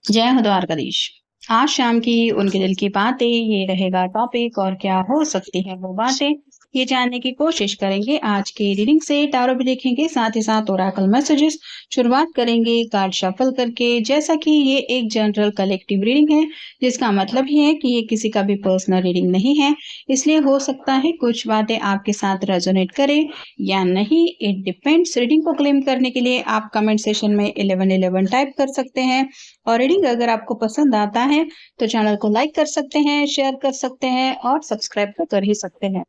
जय हो द्वारकाधीश। आज शाम की उनके दिल की बातें ये रहेगा टॉपिक और क्या हो सकती है वो बातें ये जानने की कोशिश करेंगे। आज की रीडिंग से टारो भी देखेंगे, साथ ही साथ ओरेकल मैसेजेस। शुरुआत करेंगे कार्ड शफल करके। जैसा कि ये एक जनरल कलेक्टिव रीडिंग है, जिसका मतलब ये है कि ये किसी का भी पर्सनल रीडिंग नहीं है, इसलिए हो सकता है कुछ बातें आपके साथ रेजोनेट करें या नहीं, इट डिपेंड्स। रीडिंग को क्लेम करने के लिए आप कमेंट सेशन में 1111 टाइप कर सकते हैं। और रीडिंग अगर आपको पसंद आता है तो चैनल को लाइक कर सकते हैं, शेयर कर सकते हैं और सब्सक्राइब तो कर ही सकते हैं।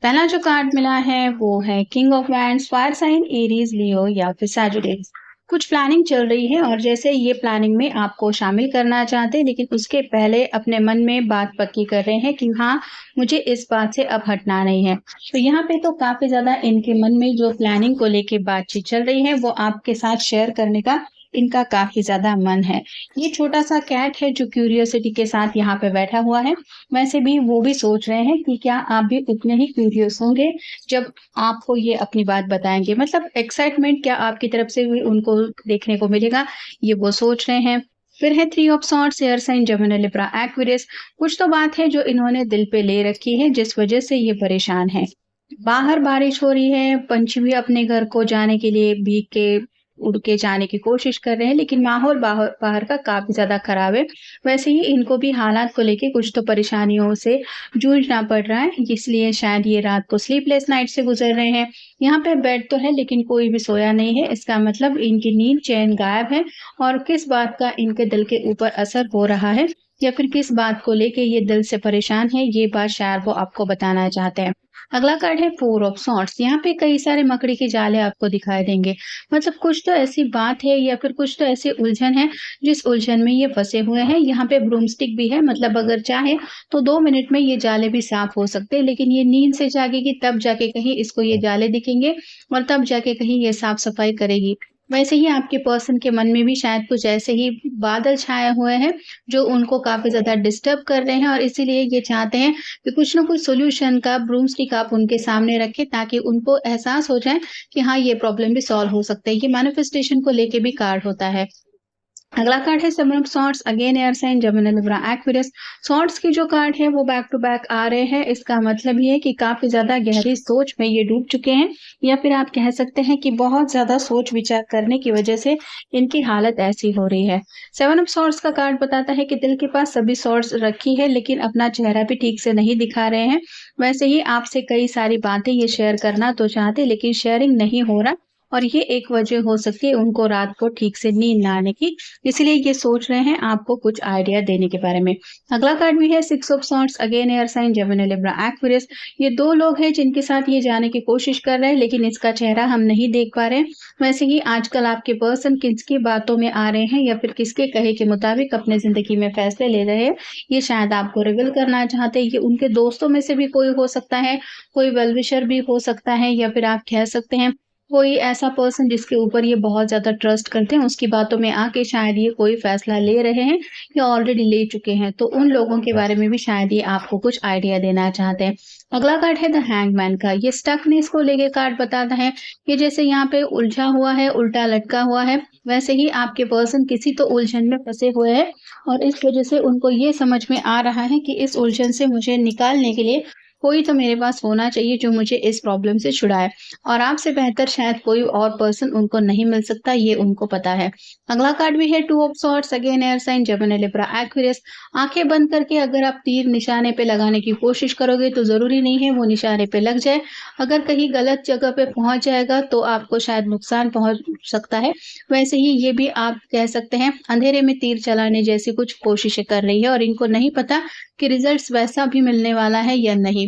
पहला जो कार्ड मिला है वो है king of wands, fire sign Aries, Leo या फिर सैजिटेरियस। कुछ प्लानिंग चल रही है और जैसे ये प्लानिंग में आपको शामिल करना चाहते हैं, लेकिन उसके पहले अपने मन में बात पक्की कर रहे हैं कि हाँ, मुझे इस बात से अब हटना नहीं है। तो यहाँ पे तो काफी ज्यादा इनके मन में जो प्लानिंग को लेके बातचीत चल रही है वो आपके साथ शेयर करने का इनका काफी ज्यादा मन है। ये छोटा सा कैट है जो क्यूरियोसिटी के साथ यहाँ पे बैठा हुआ है। वैसे भी वो भी सोच रहे हैं कि क्या आप भी उतने ही क्यूरियस होंगे जब आपको ये अपनी बात बताएंगे, मतलब एक्साइटमेंट क्या आपकी तरफ से भी उनको देखने को मिलेगा, ये वो सोच रहे हैं। फिर है three of swords, air sign Gemini Libra Aquarius. कुछ तो बात है जो इन्होंने दिल पे ले रखी है जिस वजह से ये परेशान है। बाहर बारिश हो रही है, पंछी भी अपने घर को जाने के लिए भीग के उड़ के जाने की कोशिश कर रहे हैं, लेकिन माहौल बाहर बाहर का काफी ज्यादा खराब है। वैसे ही इनको भी हालात को लेके कुछ तो परेशानियों से जूझना पड़ रहा है, इसलिए शायद ये रात को स्लीपलेस नाइट से गुजर रहे हैं। यहाँ पे बेड तो है लेकिन कोई भी सोया नहीं है, इसका मतलब इनकी नींद चैन गायब है। और किस बात का इनके दिल के ऊपर असर हो रहा है या फिर किस बात को लेके ये दिल से परेशान है, ये बात शायद वो आपको बताना चाहते हैं। अगला कार्ड है फोर ऑफ सॉर्ड्स। यहाँ पे कई सारे मकड़ी के जाले आपको दिखाई देंगे, मतलब कुछ तो ऐसी बात है या फिर कुछ तो ऐसी उलझन है जिस उलझन में ये फंसे हुए हैं। यहाँ पे ब्रूमस्टिक भी है, मतलब अगर चाहे तो 2 मिनट में ये जाले भी साफ हो सकते हैं, लेकिन ये नींद से जागेगी तब जाके कहीं इसको ये जाले दिखेंगे और तब जाके कहीं ये साफ सफाई करेगी। वैसे ही आपके पर्सन के मन में भी शायद कुछ ऐसे ही बादल छाए हुए हैं जो उनको काफी ज्यादा डिस्टर्ब कर रहे हैं, और इसीलिए ये चाहते हैं कि कुछ ना कुछ सोल्यूशन का ब्रूमस्टिक आप उनके सामने रखें ताकि उनको एहसास हो जाए कि हाँ, ये प्रॉब्लम भी सॉल्व हो सकता है। ये मैनिफेस्टेशन को लेके भी कार्ड होता है। अगला कार्ड है seven of swords, again air sign Gemini Libra Aquarius. Swords की जो कार्ड है वो बैक टू बैक आ रहे हैं, इसका मतलब ये है कि काफी ज्यादा गहरी सोच में ये डूब चुके हैं, या फिर आप कह सकते हैं कि बहुत ज्यादा सोच विचार करने की वजह से इनकी हालत ऐसी हो रही है। सेवन ऑफ सॉर्ड्स का कार्ड बताता है कि दिल के पास सभी सॉर्ड्स रखी है लेकिन अपना चेहरा भी ठीक से नहीं दिखा रहे हैं। वैसे ही आपसे कई सारी बातें ये शेयर करना तो चाहते लेकिन शेयरिंग नहीं हो रहा, और ये एक वजह हो सकती है उनको रात को ठीक से नींद ना आने की, इसलिए ये सोच रहे हैं आपको कुछ आइडिया देने के बारे में। अगला कार्ड भी है six of swords, again air sign Gemini Libra Aquarius. ये दो लोग हैं जिनके साथ ये जाने की कोशिश कर रहे हैं लेकिन इसका चेहरा हम नहीं देख पा रहे हैं। वैसे ही आजकल आपके पर्सन किसकी बातों में आ रहे हैं या फिर किसके कहे के मुताबिक अपने जिंदगी में फैसले ले रहे हैं, ये शायद आपको रिवील करना चाहते हैं। ये उनके दोस्तों में से भी कोई हो सकता है, कोई वेलविशर भी हो सकता है, या फिर आप कह सकते हैं कोई ऐसा पर्सन जिसके ऊपर ये बहुत ज़्यादा ट्रस्ट करते हैं, उसकी बातों में आके शायद ये कोई फ़ैसला ले रहे हैं या ऑलरेडी ले चुके हैं। तो उन लोगों के बारे में भी शायद ये आपको कुछ आइडिया देना चाहते हैं। अगला कार्ड है द हैंगमैन का। ये स्टकनेस को लेके कार्ड बताता है कि जैसे यहाँ पे उलझा हुआ है, उल्टा लटका हुआ है, वैसे ही आपके पर्सन किसी तो उलझन में फँसे हुए हैं, और इस वज़ह से उनको ये समझ में आ रहा है कि इस उलझन से मुझे निकालने के लिए कोई तो मेरे पास होना चाहिए जो मुझे इस प्रॉब्लम से छुड़ाए और आपसे बेहतर शायद कोई और पर्सन उनको नहीं मिल सकता, ये उनको पता है। अगला कार्ड भी है two of swords, again air sign, Gemini, Libra, Aquarius. आंखें बंद करके अगर आप तीर निशाने पे लगाने की कोशिश करोगे तो ज़रूरी नहीं है वो निशाने पे लग जाए। अगर कहीं गलत जगह पे पहुँच जाएगा तो आपको शायद नुकसान पहुँच सकता है। वैसे ही ये भी आप कह सकते हैं अंधेरे में तीर चलाने जैसी कुछ कोशिशें कर रही है और इनको नहीं पता कि रिजल्ट्स वैसा भी मिलने वाला है या नहीं।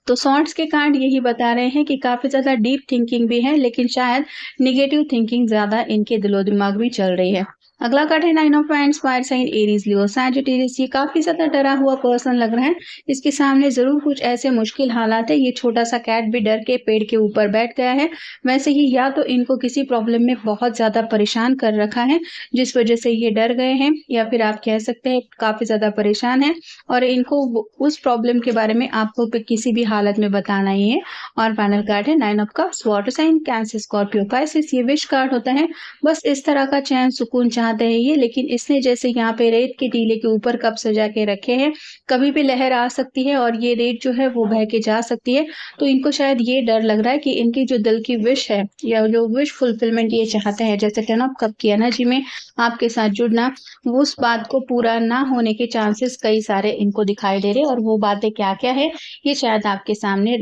तो सॉर्ड्स के कार्ड यही बता रहे हैं कि काफ़ी ज़्यादा डीप थिंकिंग भी है, लेकिन शायद नेगेटिव थिंकिंग ज़्यादा इनके दिलो-दिमाग में चल रही है। अगला कार्ड है nine of wands, fire sign, Aries, Leo, Sagittarius. ये काफ़ी ज़्यादा डरा हुआ पर्सन लग रहा है। इसके सामने ज़रूर कुछ ऐसे मुश्किल हालात है। ये छोटा-सा कैट भी डर के पेड़ के ऊपर बैठ गया है। वैसे ही या तो इनको किसी प्रॉब्लम में बहुत ज़्यादा परेशान कर रखा है, जिस वजह से ये डर गए हैं, या फिर आप कह सकते हैं काफ़ी ज़्यादा परेशान हैं और इनको उस प्रॉब्लम के बारे में आपको किसी भी हालत में बताना ही है। और फाइनल कार्ड है nine of cups, water sign, Cancer, Scorpio, Pisces. ये विश कार्ड होता है। बस इस तरह का चैन सुकून चाहते हैं ये, लेकिन इसने जैसे यहाँ पे रेत के टीले के ऊपर कप सजा के रखे हैं, कभी भी लहर आ सकती है और ये रेत जो है वो बह के जा सकती है। तो इनको शायद ये डर लग रहा है कि इनकी जो दिल की विश है या जो विश फुलफिलमेंट ये चाहते हैं, जैसे टेन ऑफ कप की एनर्जी में आपके साथ जुड़ना, वो उस बात को पूरा ना होने के चांसेस कई सारे इनको दिखाई दे रहे हैं। और वो बातें क्या-क्या है ये शायद आपके सामने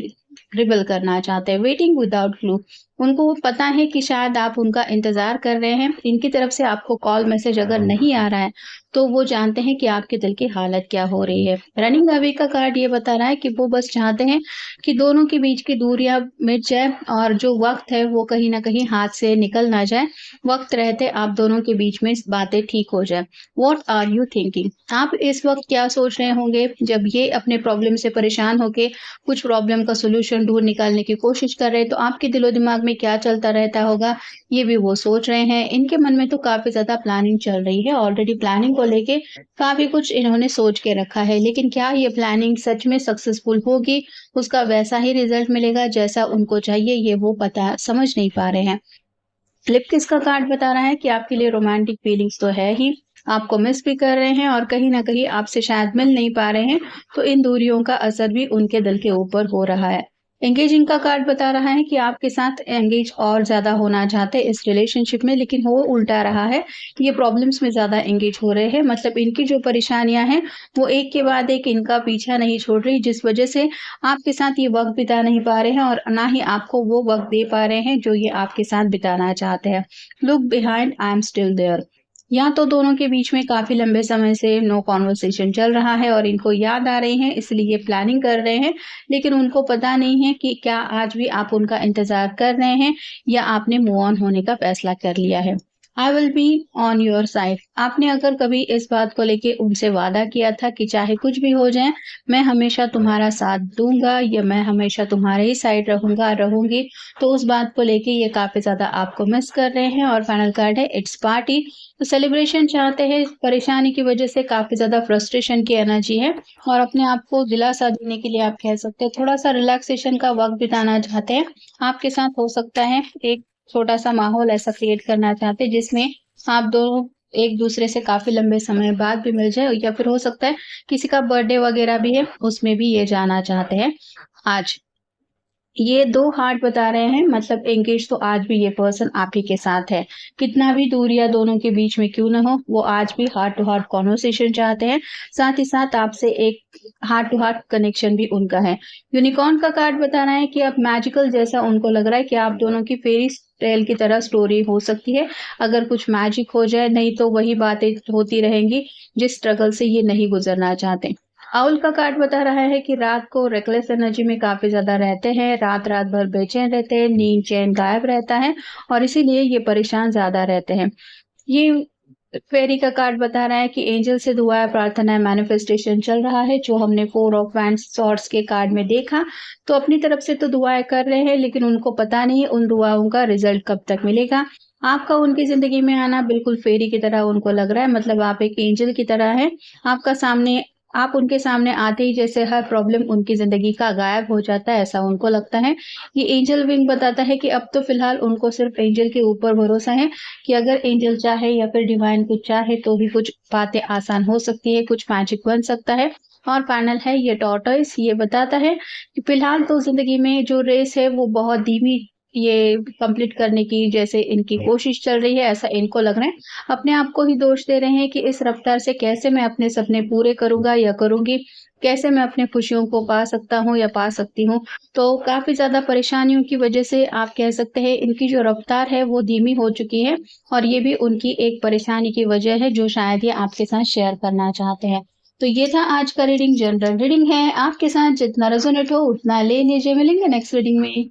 रिवील करना चाहते हैं। वेटिंग विदाउट क्लू, उनको पता है कि शायद आप उनका इंतज़ार कर रहे हैं। इनकी तरफ से आपको कॉल मैसेज अगर नहीं आ रहा है, तो वो जानते हैं कि आपके दिल की हालत क्या हो रही है। रनिंग अवे का कार्ड ये बता रहा है कि वो बस चाहते हैं कि दोनों के बीच की दूरियां मिट जाए और जो वक्त है वो कहीं ना कहीं हाथ से निकल ना जाए। वक्त रहते आप दोनों के बीच में बातें ठीक हो जाए। वॉट आर यू थिंकिंग, आप इस वक्त क्या सोच रहे होंगे जब ये अपने प्रॉब्लम से परेशान होके कुछ प्रॉब्लम का सोल्यूशन ढूंढ निकालने की कोशिश कर रहे हैं, तो आपके दिलो दिमाग में क्या चलता रहता होगा ये भी वो सोच रहे हैं। इनके मन में तो काफी ज्यादा प्लानिंग चल रही है, ऑलरेडी प्लानिंग को लेके काफी कुछ इन्होंने सोच के रखा है, लेकिन क्या ये प्लानिंग सच में सक्सेसफुल होगी, उसका वैसा ही रिजल्ट मिलेगा जैसा उनको चाहिए, ये वो पता समझ नहीं पा रहे हैं। फ्लिप किस का कार्ड बता रहा है कि आपके लिए रोमांटिक फीलिंग्स तो है ही, आपको मिस भी कर रहे हैं और कहीं ना कहीं आपसे शायद मिल नहीं पा रहे हैं, तो इन दूरियों का असर भी उनके दिल के ऊपर हो रहा है। एंगेजिंग का कार्ड बता रहा है कि आपके साथ एंगेज और ज्यादा होना चाहते हैं इस रिलेशनशिप में, लेकिन हो उल्टा रहा है। ये प्रॉब्लम्स में ज्यादा एंगेज हो रहे हैं, मतलब इनकी जो परेशानियां हैं वो एक के बाद एक इनका पीछा नहीं छोड़ रही, जिस वजह से आपके साथ ये वक्त बिता नहीं पा रहे हैं और ना ही आपको वो वक्त दे पा रहे हैं जो ये आपके साथ बिताना चाहते हैं। Look behind, I am still there. या तो दोनों के बीच में काफी लंबे समय से नो कॉन्वर्सेशन चल रहा है और इनको याद आ रही है इसलिए प्लानिंग कर रहे हैं, लेकिन उनको पता नहीं है कि क्या आज भी आप उनका इंतजार कर रहे हैं या आपने मूव ऑन होने का फैसला कर लिया है। I will be on your side, आपने अगर कभी इस बात को लेके उनसे वादा किया था कि चाहे कुछ भी हो जाए मैं हमेशा तुम्हारा साथ दूंगा या मैं हमेशा तुम्हारे ही साइड रहूंगा रहूंगी, तो उस बात को लेके ये काफी ज्यादा आपको मिस कर रहे हैं। और फाइनल कार्ड है इट्स पार्टी, तो सेलिब्रेशन चाहते हैं। परेशानी की वजह से काफी ज्यादा फ्रस्ट्रेशन की एनर्जी है और अपने आप को दिलासा देने के लिए आप कह सकते हैं थोड़ा सा रिलैक्सेशन का वक्त बिताना चाहते हैं। आपके साथ हो सकता है एक छोटा सा माहौल ऐसा क्रिएट करना चाहते हैं जिसमें आप दोनों एक दूसरे से काफी लंबे समय बाद भी मिल जाए, या फिर हो सकता है किसी का बर्थडे वगैरह भी है उसमें भी ये जाना चाहते हैं आज। ये 2 हार्ट बता रहे हैं, मतलब एंगेज तो आज भी ये पर्सन आप ही के साथ है। कितना भी दूरियां दोनों के बीच में क्यों ना हो, वो आज भी हार्ट टू हार्ट कॉन्वर्सेशन चाहते हैं। साथ ही साथ आपसे एक हार्ट टू हार्ट कनेक्शन भी उनका है। यूनिकॉर्न का कार्ड बता रहा है कि आप मैजिकल जैसा उनको लग रहा है कि आप दोनों की फेरी टेल की तरह स्टोरी हो सकती है अगर कुछ मैजिक हो जाए, नहीं तो वही बातें होती रहेंगी जिस स्ट्रगल से ये नहीं गुजरना चाहते। आउल का कार्ड बता रहा है कि रात को रेकलेस एनर्जी में काफी ज्यादा रहते हैं, रात रात भर बेचैन रहते हैं, नींद चैन गायब रहता है और इसीलिए ये परेशान ज्यादा रहते हैं। ये फेरी का कार्ड बता रहा है कि एंजल से दुआ प्रार्थना मैनिफेस्टेशन चल रहा है, जो हमने 4 ऑफ वैंड्स सॉर्ड्स के कार्ड में देखा। तो अपनी तरफ से तो दुआएं कर रहे हैं, लेकिन उनको पता नहीं है उन दुआओं का रिजल्ट कब तक मिलेगा। आपका उनकी जिंदगी में आना बिल्कुल फेरी की तरह उनको लग रहा है, मतलब आप एक एंजल की तरह है। आपका सामने आप उनके सामने आते ही जैसे हर प्रॉब्लम उनकी ज़िंदगी का गायब हो जाता है, ऐसा उनको लगता है। ये एंजल विंग बताता है कि अब तो फ़िलहाल उनको सिर्फ़ एंजल के ऊपर भरोसा है कि अगर एंजल चाहे या फिर डिवाइन कुछ चाहे तो ही कुछ बातें आसान हो सकती है, कुछ मैजिक बन सकता है। और फाइनल है ये टॉर्टोइस, ये बताता है कि फ़िलहाल तो ज़िंदगी में जो रेस है वो बहुत धीमी ये कंप्लीट करने की जैसे इनकी कोशिश चल रही है, ऐसा इनको लग रहा है। अपने आप को ही दोष दे रहे हैं कि इस रफ्तार से कैसे मैं अपने सपने पूरे करूँगा या करूँगी, कैसे मैं अपनी खुशियों को पा सकता हूँ या पा सकती हूँ। तो काफ़ी ज़्यादा परेशानियों की वजह से आप कह सकते हैं इनकी जो रफ्तार है वो धीमी हो चुकी है और ये भी उनकी एक परेशानी की वजह है जो शायद ये आपके साथ शेयर करना चाहते हैं। तो ये था आज का रीडिंग, जनरल रीडिंग है, आपके साथ जितना रेज़ोनेट हो उतना ले लीजिए। मिलेंगे नेक्स्ट रीडिंग में।